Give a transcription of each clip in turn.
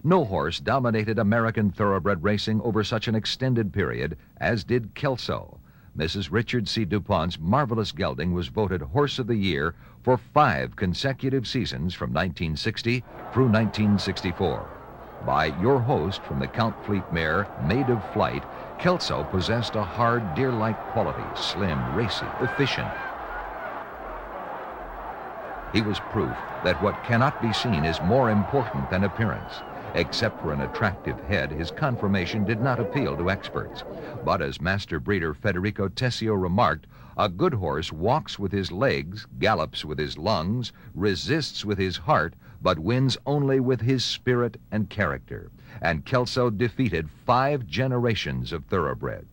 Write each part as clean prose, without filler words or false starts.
No horse dominated American thoroughbred racing over such an extended period as did Kelso. Mrs. Richard C. DuPont's marvelous gelding was voted Horse of the Year for 5 consecutive seasons from 1960 through 1964. By your host from the Count Fleet mare, Maid of Flight, Kelso possessed a hard, deer-like quality, slim, racy, efficient. He was proof that what cannot be seen is more important than appearance. Except for an attractive head, his conformation did not appeal to experts. But as master breeder Federico Tessio remarked, a good horse walks with his legs, gallops with his lungs, resists with his heart, but wins only with his spirit and character. And Kelso defeated 5 generations of thoroughbred.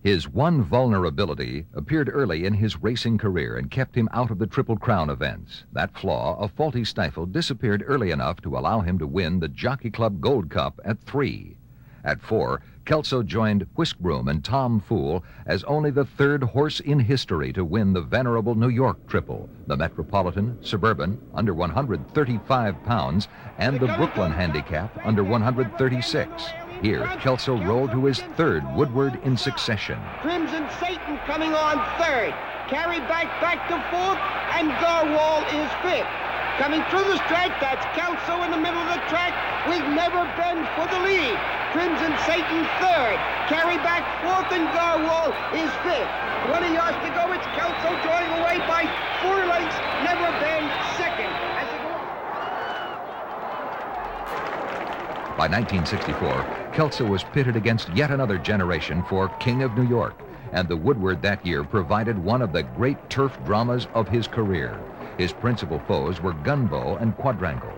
His one vulnerability appeared early in his racing career and kept him out of the Triple Crown events. That flaw, a faulty stifle, disappeared early enough to allow him to win the Jockey Club Gold Cup at 3. At 4, Kelso joined Whiskbroom and Tom Fool as only the 3rd horse in history to win the venerable New York Triple, the Metropolitan, Suburban, under 135 pounds, and the Brooklyn Handicap, under 136. Here, Kelso rolled to his 3rd Woodward in succession. Crimson Satan coming on 3rd. Carry back to 4th, and Garwal is 5th. Coming through the stretch, that's Kelso in the middle of the track with Never Bend for the lead. Crimson Satan 3rd. Carry back 4th, and Garwal is 5th. 20 yards to go. It's Kelso drawing away by 4 lengths. Never Bend 2nd. By 1964, Kelso was pitted against yet another generation for King of New York, and the Woodward that year provided one of the great turf dramas of his career. His principal foes were Gunbow and Quadrangle.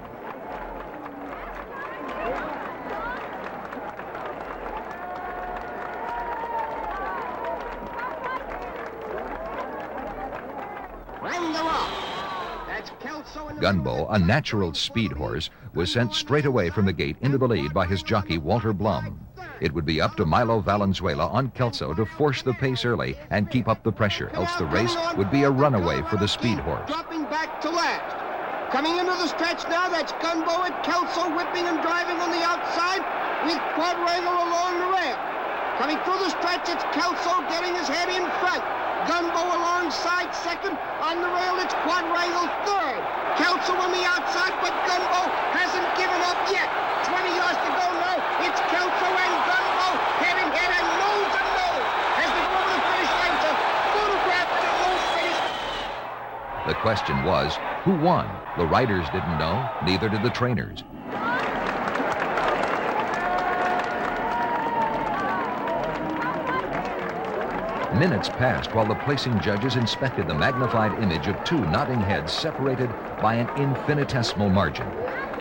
Gunbow, a natural speed horse, was sent straight away from the gate into the lead by his jockey, Walter Blum. It would be up to Milo Valenzuela on Kelso to force the pace early and keep up the pressure, else the race would be a runaway for the speed horse. Dropping back to last. Coming into the stretch now, that's Gunbow and Kelso whipping and driving on the outside with Quadrangle along the rail. Coming through the stretch, it's Kelso getting his head in front. Gunbow alongside 2nd. On the rail, it's Quadrangle 3rd. Kelso on the outside, but Gunbow hasn't given up yet. 20 yards to go now. It's Kelso and Gunbow head and head and nose to nose as they go over the finish line to photograph the whole finish. The question was, who won? The riders didn't know, neither did the trainers. Minutes passed while the placing judges inspected the magnified image of 2 nodding heads separated by an infinitesimal margin.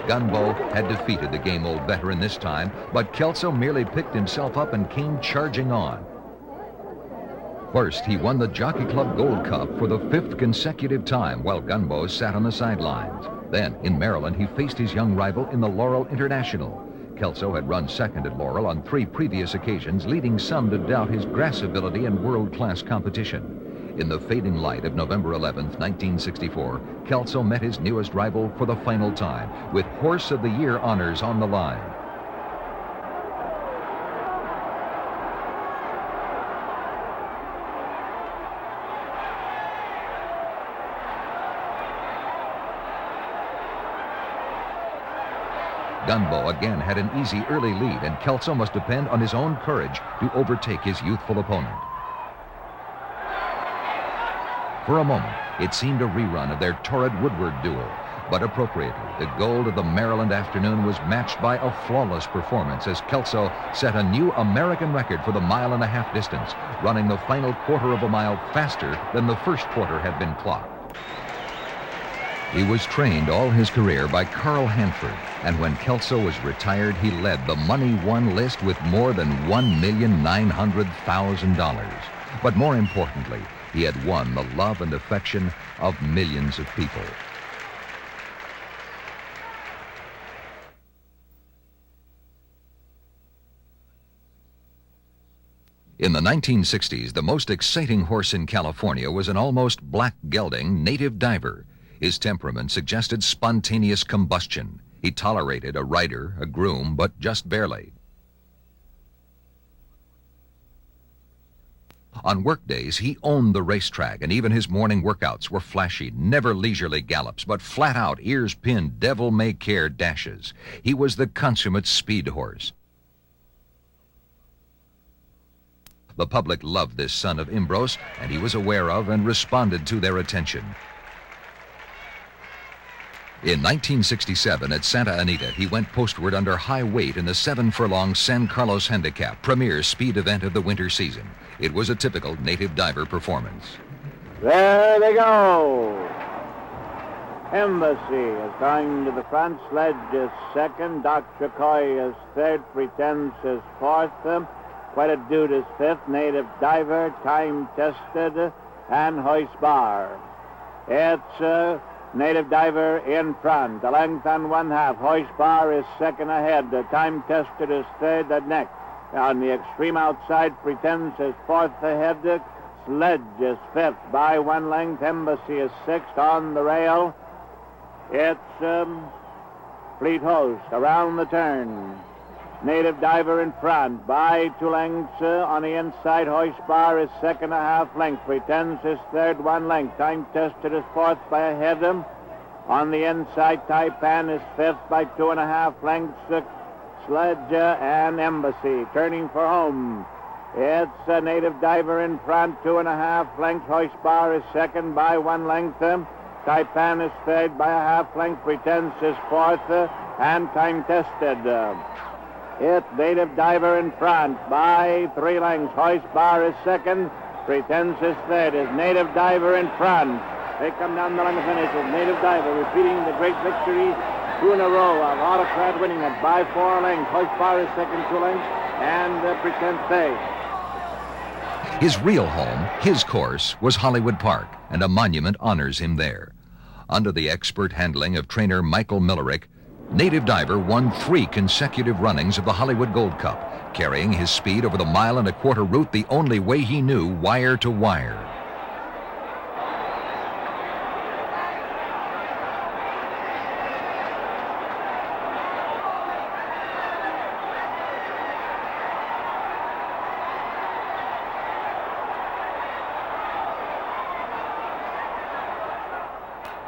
Gunbow had defeated the game old veteran this time, but Kelso merely picked himself up and came charging on. First, he won the Jockey Club Gold Cup for the 5th consecutive time while Gunbow sat on the sidelines. Then, in Maryland, he faced his young rival in the Laurel International. Kelso had run 2nd at Laurel on 3 previous occasions, leading some to doubt his grass ability in world-class competition. In the fading light of November 11th, 1964, Kelso met his newest rival for the final time, with Horse of the Year honors on the line. Gunbow again had an easy early lead, and Kelso must depend on his own courage to overtake his youthful opponent. For a moment, it seemed a rerun of their torrid Woodward duel, but appropriately, the gold of the Maryland afternoon was matched by a flawless performance as Kelso set a new American record for the 1.5 mile distance, running the final 1/4 of a mile faster than the first 1/4 had been clocked. He was trained all his career by Carl Hanford, and when Kelso was retired, he led the money won list with more than $1,900,000. But more importantly, he had won the love and affection of millions of people. In the 1960s, the most exciting horse in California was an almost black gelding native diver. His temperament suggested spontaneous combustion. He tolerated a rider, a groom, but just barely. On work days, he owned the racetrack, and even his morning workouts were flashy, never leisurely gallops, but flat-out, ears pinned, devil-may-care dashes. He was the consummate speed horse. The public loved this son of Imbros, and he was aware of and responded to their attention. In 1967, at Santa Anita, he went postward under high weight in the 7-furlong San Carlos Handicap, premier speed event of the winter season. It was a typical native diver performance. There they go. Embassy is going to the front. Sledge is second. Dr. Coy is third. Pretense is fourth. Quite a Dude is fifth. Native Diver, time tested, and Hoist Bar. It's Native Diver in front. The length on 1/2. Hoist Bar is second ahead. The time tested is third at neck. On the extreme outside, Pretense is fourth ahead. Sledge is fifth by 1 length. Embassy is sixth on the rail. It's Fleet Host around the turn. Native Diver in front by 2 lengths. On the inside, Hoist Bar is second 1/2 length. Pretense is third 1 length. Time tested is fourth by a head. On the inside, Taipan is fifth by 2.5 lengths. Sledge and Embassy turning for home. It's a Native Diver in front, 2.5 lengths. Hoist Bar is second by 1 length. Taipan is third by a 1/2 length. Pretense is fourth and time tested. It's Native Diver in front by 3 lengths. Hoist Bar is second. Pretense is third. Is Native Diver in front. They come down the line to finish. It's Native Diver repeating the great victory 2 in a row of Autocrat winning it by 4 lengths. Hoist Bar is second 2 lengths, and Pretense third. His real home, his course, was Hollywood Park, and a monument honors him there. Under the expert handling of trainer Michael Millerick, Native Diver won 3 consecutive runnings of the Hollywood Gold Cup, carrying his speed over the 1.25-mile route the only way he knew, wire to wire.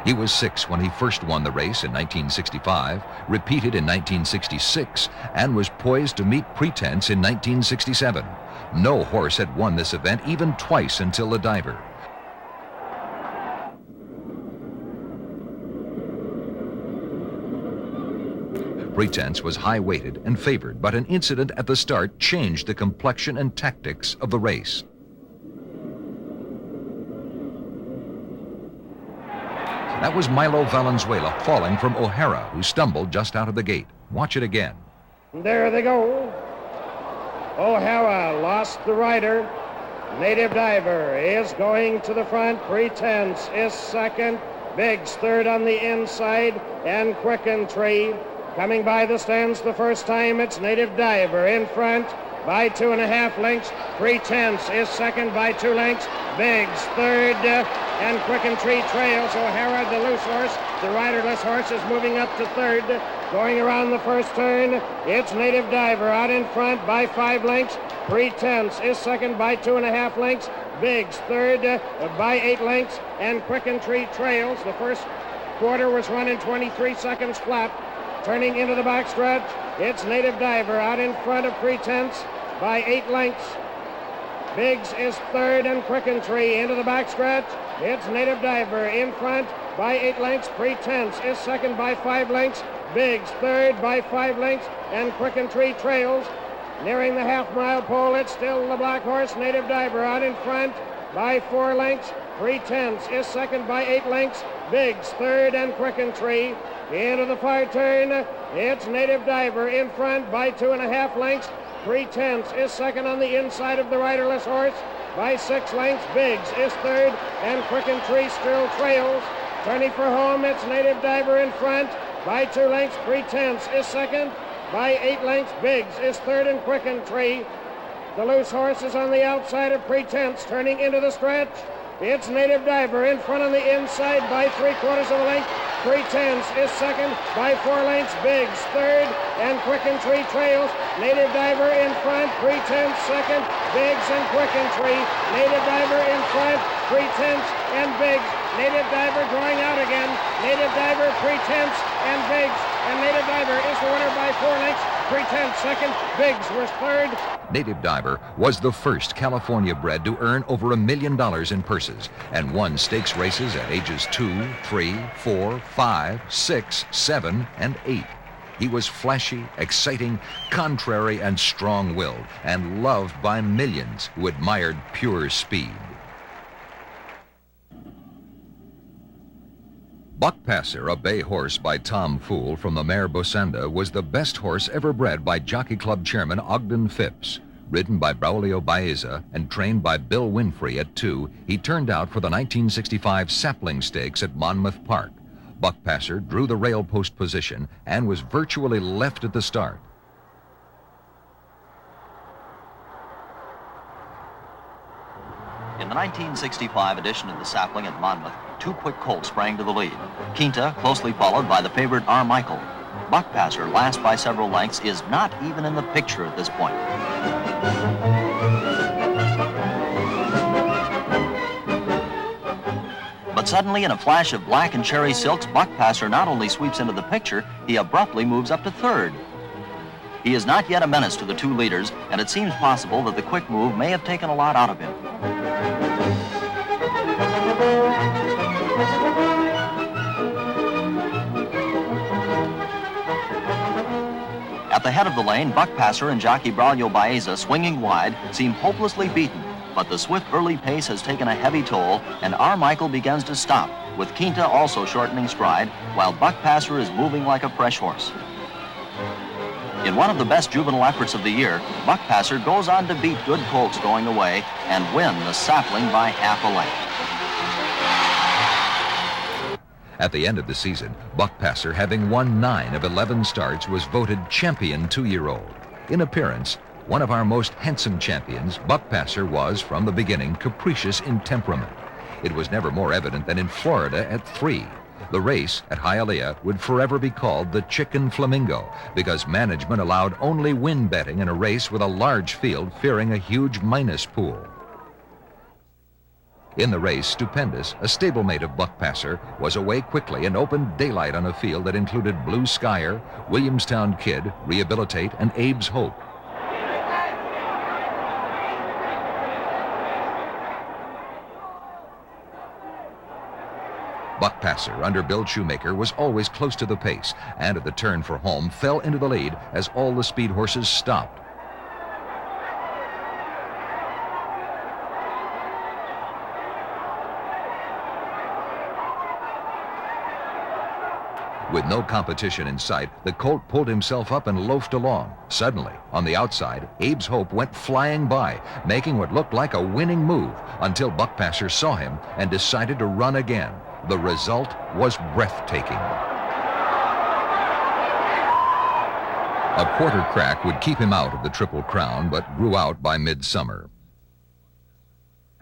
He was 6 when he first won the race in 1965, repeated in 1966, and was poised to meet Pretense in 1967. No horse had won this event even twice until the Diver. Pretense was high-weighted and favored, but an incident at the start changed the complexion and tactics of the race. That was Milo Valenzuela falling from O'Hara, who stumbled just out of the gate. Watch it again. There they go. O'Hara lost the rider. Native Diver is going to the front. Pretense is second. Biggs third on the inside. And Quicken Tree coming by the stands the first time. It's Native Diver in front by 2.5 lengths. Pretense is second by 2 lengths. Biggs third, and Quicken Tree trails. O'Hara, the loose horse, the riderless horse, is moving up to third. Going around the first turn, it's Native Diver out in front by 5 lengths. Pretense is second by 2.5 lengths. Biggs third by 8 lengths, and Quicken Tree trails. The first quarter was run in 23 seconds flat. Turning into the backstretch, it's Native Diver out in front of Pretense by 8 lengths. Biggs is third, and Quicken Tree into the backstretch. It's Native Diver in front by 8 lengths. Pretense is second by 5 lengths. Biggs third by 5 lengths, and Quicken Tree trails. Nearing the half-mile pole, it's still the black horse, Native Diver, out in front by 4 lengths. Pretense is second by 8 lengths. Biggs third, and Quicken Tree into the far turn. It's Native Diver in front by 2.5 lengths. Pretense is second on the inside of the riderless horse by 6 lengths. Biggs is third, and Quicken Tree still trails. Turning for home, it's Native Diver in front by 2 lengths. Pretense is second by 8 lengths. Biggs is third, and Quicken Tree. The loose horse is on the outside of Pretense. Turning into the stretch, it's Native Diver in front on the inside by 3/4 of a length. Pretense is second by 4 lengths. Biggs third, and Quick and Tree trails. Native Diver in front. Pretense second. Biggs and Quick and Tree. Native Diver in front. Pretense and Biggs. Native Diver drawing out again. Native Diver, Pretense, and Biggs. And Native Diver is the winner by 4 lengths. Pretense second. Biggs was third. Native Diver was the first California bred to earn over $1 million in purses and won stakes races at ages 2, 3, 4, 5, 6, 7, and 8. He was flashy, exciting, contrary, and strong-willed, and loved by millions who admired pure speed. Buckpasser, a bay horse by Tom Fool from the mare Bosenda, was the best horse ever bred by Jockey Club chairman Ogden Phipps. Ridden by Braulio Baeza and trained by Bill Winfrey at 2, he turned out for the 1965 Sapling Stakes at Monmouth Park. Buckpasser drew the rail post position and was virtually left at the start. In the 1965 edition of the Sapling at Monmouth, 2 quick colts sprang to the lead. Quinta, closely followed by the favorite Armichael. Buckpasser, last by several lengths, is not even in the picture at this point. But suddenly, in a flash of black and cherry silks, Buckpasser not only sweeps into the picture, he abruptly moves up to third. He is not yet a menace to the 2 leaders, and it seems possible that the quick move may have taken a lot out of him. At the head of the lane, Buckpasser and jockey Braulio Baeza, swinging wide, seem hopelessly beaten. But the swift early pace has taken a heavy toll, and Armichael begins to stop, with Quinta also shortening stride, while Buckpasser is moving like a fresh horse. In one of the best juvenile efforts of the year, Buckpasser goes on to beat good colts going away and win the Sapling by half a length. At the end of the season, Buckpasser, having won 9 of 11 starts, was voted champion 2-year-old. In appearance, one of our most handsome champions, Buckpasser was, from the beginning, capricious in temperament. It was never more evident than in Florida at 3. The race at Hialeah would forever be called the Chicken Flamingo because management allowed only win betting in a race with a large field, fearing a huge minus pool. In the race, Stupendous, a stablemate of Buckpasser, was away quickly and opened daylight on a field that included Blue Skyer, Williamstown Kid, Rehabilitate, and Abe's Hope. Buckpasser, under Bill Shoemaker, was always close to the pace, and at the turn for home fell into the lead as all the speed horses stopped. With no competition in sight, the colt pulled himself up and loafed along. Suddenly, on the outside, Abe's Hope went flying by, making what looked like a winning move until Buckpasser saw him and decided to run again. The result was breathtaking. A quarter crack would keep him out of the Triple Crown, but grew out by midsummer.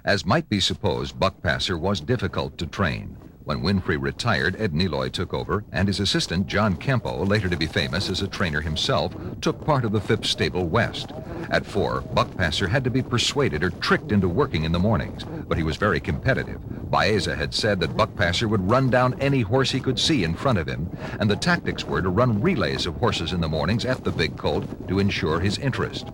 As might be supposed, Buckpasser was difficult to train. When Winfrey retired, Ed Neloy took over, and his assistant, John Kempo, later to be famous as a trainer himself, took part of the Phipps stable west. At 4, Buckpasser had to be persuaded or tricked into working in the mornings, but he was very competitive. Baeza had said that Buckpasser would run down any horse he could see in front of him, and the tactics were to run relays of horses in the mornings at the big colt to ensure his interest.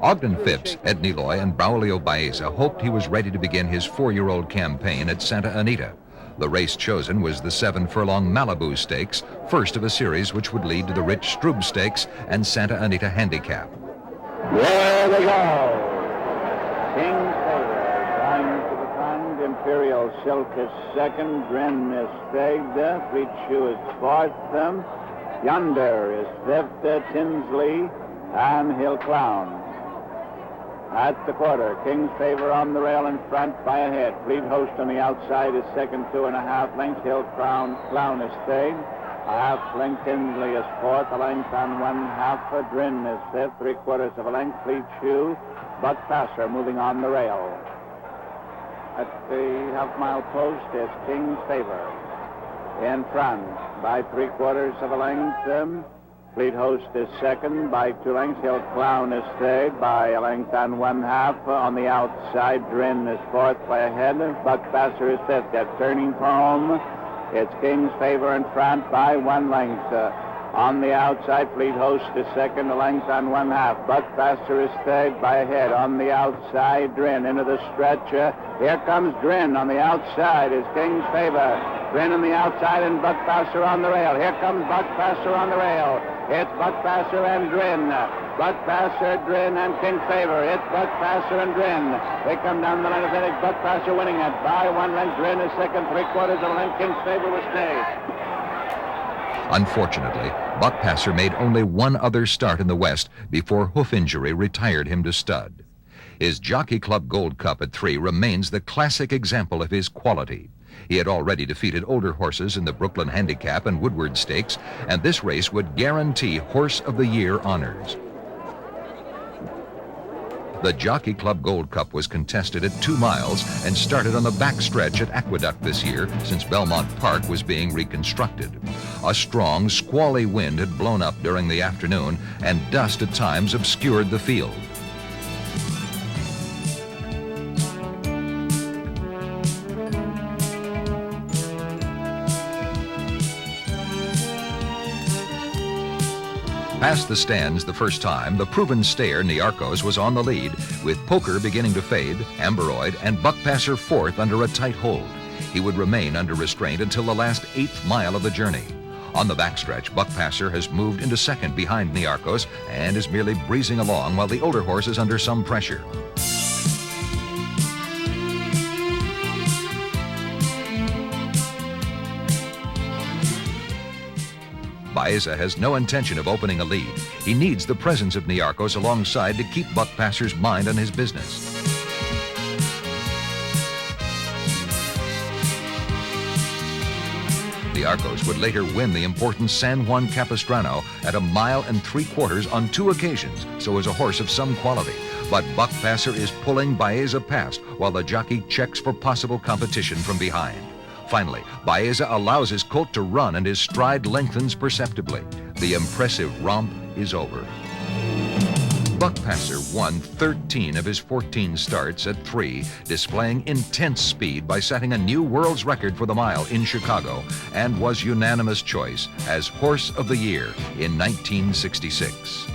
Ogden Phipps, Ed Neloy, and Braulio Baeza hoped he was ready to begin his 4-year-old campaign at Santa Anita. The race chosen was the 7-furlong Malibu Stakes, first of a series which would lead to the Rich Strub Stakes and Santa Anita Handicap. There they go. King's favorite. Time to the front. Imperial Silk is second. Grin is third. Fleet Shoe is fourth. Yonder is fifth. Tinsley and Hill Clown. At the quarter, King's Favor on the rail in front by a head. Fleet Host on the outside is second, 2.5 lengths. Hill Clown is third. A half length Tinsley is fourth, a length and 1/2. Drin is fifth, 3/4 of a length. Fleet Shoe, Buckpasser moving on the rail. At the half-mile post is King's Favor. In front by 3/4 of a length. Fleet Host is second by 2 lengths. Hill Clown is third by a length and 1/2. On the outside, Drin is fourth by a head. Buckpasser is fifth. At turning for home, it's King's Favor in front by 1 length. On the outside, Fleet Host is second, a length and 1/2. Buckpasser is third by a head. On the outside, Drin into the stretch. Here comes Drin. On the outside is King's Favor. Drin on the outside and Buckpasser on the rail. Here comes Buckpasser on the rail. It's Buckpasser and Drin. Buckpasser, Drin, and King's Favor. It's Buckpasser and Drin. They come down the line of finish. Buckpasser winning it by 1 length. Drin is second, 3/4 of a length. King's Favor will stay. Unfortunately, Buckpasser made only one other start in the West before hoof injury retired him to stud. His Jockey Club Gold Cup at 3 remains the classic example of his quality. He had already defeated older horses in the Brooklyn Handicap and Woodward Stakes, and this race would guarantee Horse of the Year honors. The Jockey Club Gold Cup was contested at 2 miles and started on the backstretch at Aqueduct this year since Belmont Park was being reconstructed. A strong, squally wind had blown up during the afternoon, and dust at times obscured the field. Past the stands the first time, the proven stayer Niarchos was on the lead, with Poker beginning to fade, Amberoid, and Buckpasser fourth under a tight hold. He would remain under restraint until the last 8th mile of the journey. On the backstretch, Buckpasser has moved into second behind Niarchos and is merely breezing along while the older horse is under some pressure. Baeza has no intention of opening a lead. He needs the presence of Niarchos alongside to keep Buckpasser's mind on his business. Niarchos would later win the important San Juan Capistrano at 1 3/4 miles on 2 occasions, so is a horse of some quality. But Buckpasser is pulling Baeza past while the jockey checks for possible competition from behind. Finally, Baeza allows his colt to run and his stride lengthens perceptibly. The impressive romp is over. Buckpasser won 13 of his 14 starts at 3, displaying intense speed by setting a new world's record for the mile in Chicago, and was unanimous choice as Horse of the Year in 1966.